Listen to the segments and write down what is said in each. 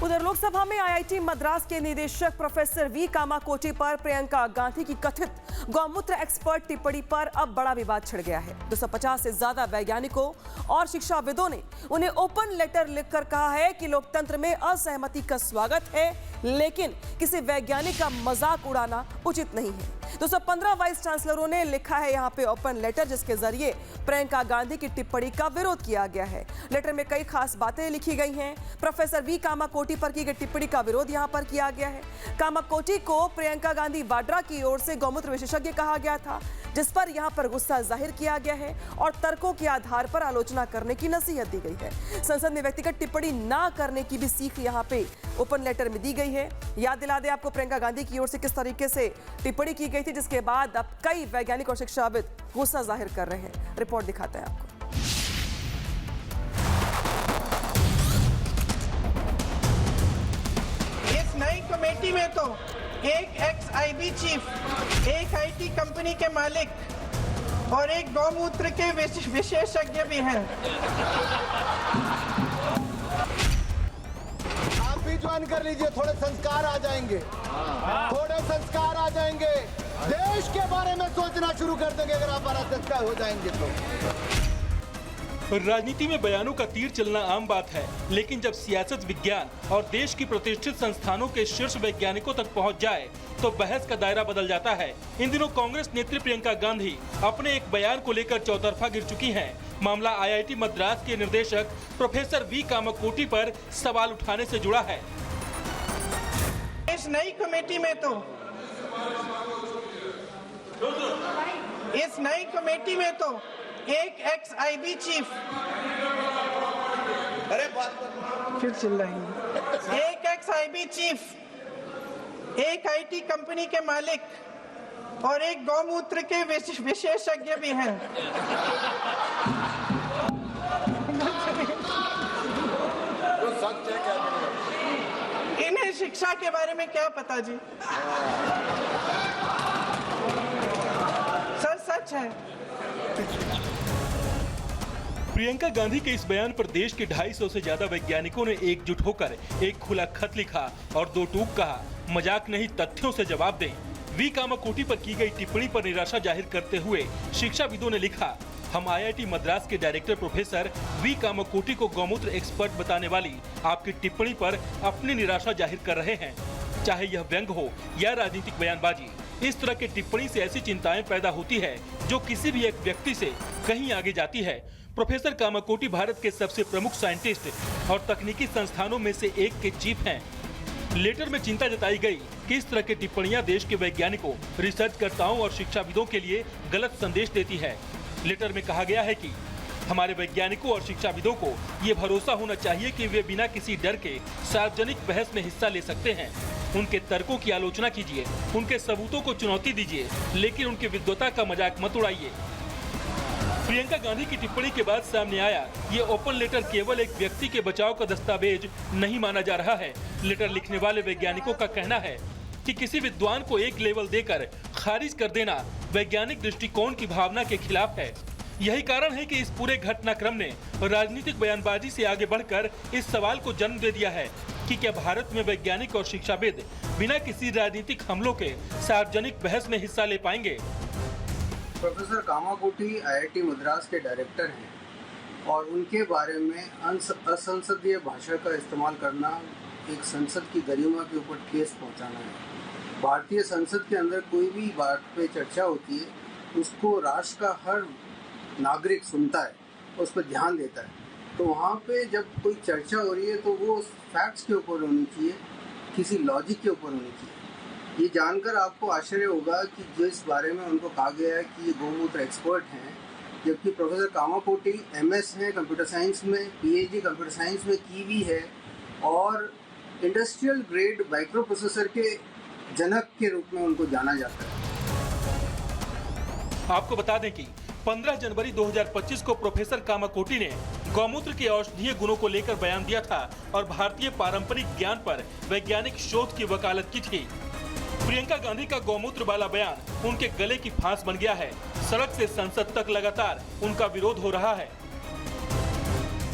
उधर लोकसभा में आईआईटी मद्रास के निदेशक प्रोफेसर वी कामाकोटी पर प्रियंका गांधी की कथित गौमूत्र एक्सपर्ट टिप्पणी पर अब बड़ा विवाद छिड़ गया है। 250 से ज्यादा वैज्ञानिकों और शिक्षाविदों ने उन्हें ओपन लेटर लिखकर कहा है कि लोकतंत्र में असहमति का स्वागत है, लेकिन किसी वैज्ञानिक का मजाक उड़ाना उचित नहीं है। 215 वाइस चांसलरों ने लिखा है यहाँ पे ओपन लेटर, जिसके जरिए प्रियंका गांधी की टिप्पणी का विरोध किया गया है। लेटर में कई खास बातें लिखी गई हैं। प्रोफेसर वी कामाकोटी पर की गई टिप्पणी का विरोध यहाँ पर किया गया है। कामाकोटी को प्रियंका गांधी वाड्रा की ओर से गौमूत्र विशेषज्ञ कहा गया था, जिस पर यहाँ पर गुस्सा जाहिर किया गया है और तर्कों के आधार पर आलोचना करने की नसीहत दी गई है। संसद में व्यक्तिगत टिप्पणी न करने की भी सीख यहाँ पे ओपन लेटर में दी गई है। याद दिला दें आपको प्रियंका गांधी की ओर से किस तरीके से टिप्पणी की गई थी, जिसके बाद अब कई वैज्ञानिक और शिक्षाविद गुस्सा जाहिर कर रहे हैं। रिपोर्ट दिखाते हैं आपको। इस नई कमेटी में तो एक एक्स-आईबी चीफ, एक आईटी कंपनी के मालिक और एक गौमूत्र के विशेषज्ञ भी हैं। आप भी ज्वाइन कर लीजिए, थोड़े संस्कार आ जाएंगे, थोड़े संस्कार आ जाएंगे। देश के बारे में सोचना शुरू कर देंगे अगर आप 12 संस्कार हो जाएंगे तो। राजनीति में बयानों का तीर चलना आम बात है, लेकिन जब सियासत, विज्ञान और देश की प्रतिष्ठित संस्थानों के शीर्ष वैज्ञानिकों तक पहुंच जाए तो बहस का दायरा बदल जाता है। इन दिनों कांग्रेस नेत्री प्रियंका गांधी अपने एक बयान को लेकर चौतरफा गिर चुकी हैं। मामला आईआईटी मद्रास के निदेशक प्रोफेसर वी कामाकोटी पर सवाल उठाने से जुड़ा है। इस नई कमेटी में तो एक एक्स-आईबी चीफ, अरे बात फिर चिल्ला रही, एक एक्स-आईबी चीफ, एक आईटी कंपनी के मालिक और एक गौमूत्र के विशेषज्ञ भी हैं। तो सच है क्या? इन्हें शिक्षा के बारे में क्या पता जी? सच है। प्रियंका गांधी के इस बयान पर देश के 250 से ज्यादा वैज्ञानिकों ने एकजुट होकर एक खुला खत लिखा और दो टूक कहा, मजाक नहीं, तथ्यों से जवाब दें। वी कामाकोटी पर की गई टिप्पणी पर निराशा जाहिर करते हुए शिक्षाविदों ने लिखा, हम आईआईटी मद्रास के डायरेक्टर प्रोफेसर वी कामाकोटी को गौमूत्र एक्सपर्ट बताने वाली आपकी टिप्पणी पर अपनी निराशा जाहिर कर रहे हैं। चाहे यह व्यंग हो या राजनीतिक बयानबाजी, इस तरह की टिप्पणी से ऐसी चिंताएं पैदा होती है जो किसी भी एक व्यक्ति से कहीं आगे जाती है। प्रोफेसर कामाकोटी भारत के सबसे प्रमुख साइंटिस्ट और तकनीकी संस्थानों में से एक के चीफ हैं। लेटर में चिंता जताई गई कि इस तरह की टिप्पणियां देश के वैज्ञानिकों, रिसर्चकर्ताओं और शिक्षाविदों के लिए गलत संदेश देती है। लेटर में कहा गया है कि हमारे वैज्ञानिकों और शिक्षाविदों को ये भरोसा होना चाहिए कि वे बिना किसी डर के सार्वजनिक बहस में हिस्सा ले सकते हैं। उनके तर्कों की आलोचना कीजिए, उनके सबूतों को चुनौती दीजिए, लेकिन उनकी विद्वता का मजाक मत उड़ाइए। प्रियंका गांधी की टिप्पणी के बाद सामने आया, ये ओपन लेटर केवल एक व्यक्ति के बचाव का दस्तावेज नहीं माना जा रहा है। लेटर लिखने वाले वैज्ञानिकों का कहना है कि किसी विद्वान को एक लेवल देकर खारिज कर देना वैज्ञानिक दृष्टिकोण की भावना के खिलाफ है। यही कारण है कि इस पूरे घटनाक्रम ने राजनीतिक बयानबाजी से आगे बढ़कर इस सवाल को जन्म दे दिया है कि क्या भारत में वैज्ञानिक और शिक्षाविद बिना किसी राजनीतिक हमलों के सार्वजनिक बहस में हिस्सा ले पाएंगे। प्रोफेसर कामाकोटी आईआईटी मद्रास के डायरेक्टर हैं और उनके बारे में असंसदीय भाषा का इस्तेमाल करना एक संसद की गरिमा के ऊपर ठेस पहुंचाना है। भारतीय संसद के अंदर कोई भी बात पे चर्चा होती है, उसको राष्ट्र का हर नागरिक सुनता है, उस पर ध्यान देता है। तो वहाँ पे जब कोई चर्चा हो रही है तो वो फैक्ट्स के ऊपर होनी चाहिए, किसी लॉजिक के ऊपर होनी चाहिए। ये जानकर आपको आश्चर्य होगा कि जिस बारे में उनको कहा गया है कि ये गौमूत्र एक्सपर्ट हैं, जबकि प्रोफेसर कामाकोटी एमएस हैं कंप्यूटर साइंस में, पीएचडी कंप्यूटर साइंस में की भी है और इंडस्ट्रियल ग्रेड माइक्रो प्रोसेसर के जनक के रूप में उनको जाना जाता है। आपको बता दें कि 15 जनवरी 2025 को प्रोफेसर कामाकोटी ने गौमूत्र के औषधीय गुणों को लेकर बयान दिया था और भारतीय पारंपरिक ज्ञान पर वैज्ञानिक शोध की वकालत की थी। प्रियंका गांधी का गौमूत्र वाला बयान उनके गले की फांस बन गया है। सड़क से संसद तक लगातार उनका विरोध हो रहा है।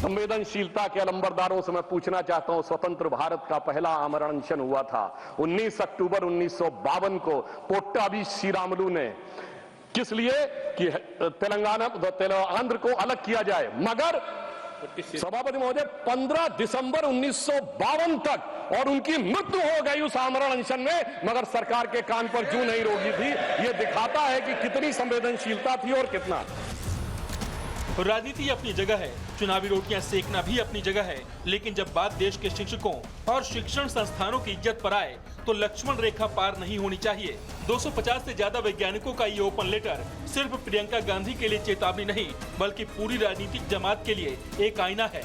संवेदनशीलता के अलंबरदारों से मैं पूछना चाहता हूं, स्वतंत्र भारत का पहला आमरण अनशन हुआ था 19 अक्टूबर 1952 को पोट्टाभी श्रीरामुलु ने, किस लिए कि आंध्र को अलग किया जाए। मगर सभापति महोदय 15 दिसंबर 1952 तक और उनकी मृत्यु हो गई उस आमरण अनशन में, मगर सरकार के कान पर जूं नहीं रोकी थी। ये दिखाता है कि कितनी संवेदनशीलता थी और कितना। राजनीति अपनी जगह है, चुनावी रोटियां सेकना भी अपनी जगह है, लेकिन जब बात देश के शिक्षकों और शिक्षण संस्थानों की इज्जत पर आए तो लक्ष्मण रेखा पार नहीं होनी चाहिए। 250 से ज्यादा वैज्ञानिकों का ये ओपन लेटर सिर्फ प्रियंका गांधी के लिए चेतावनी नहीं, बल्कि पूरी राजनीतिक जमात के लिए एक आईना है।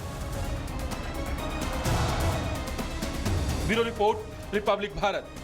Bureau report, Republic Bharat.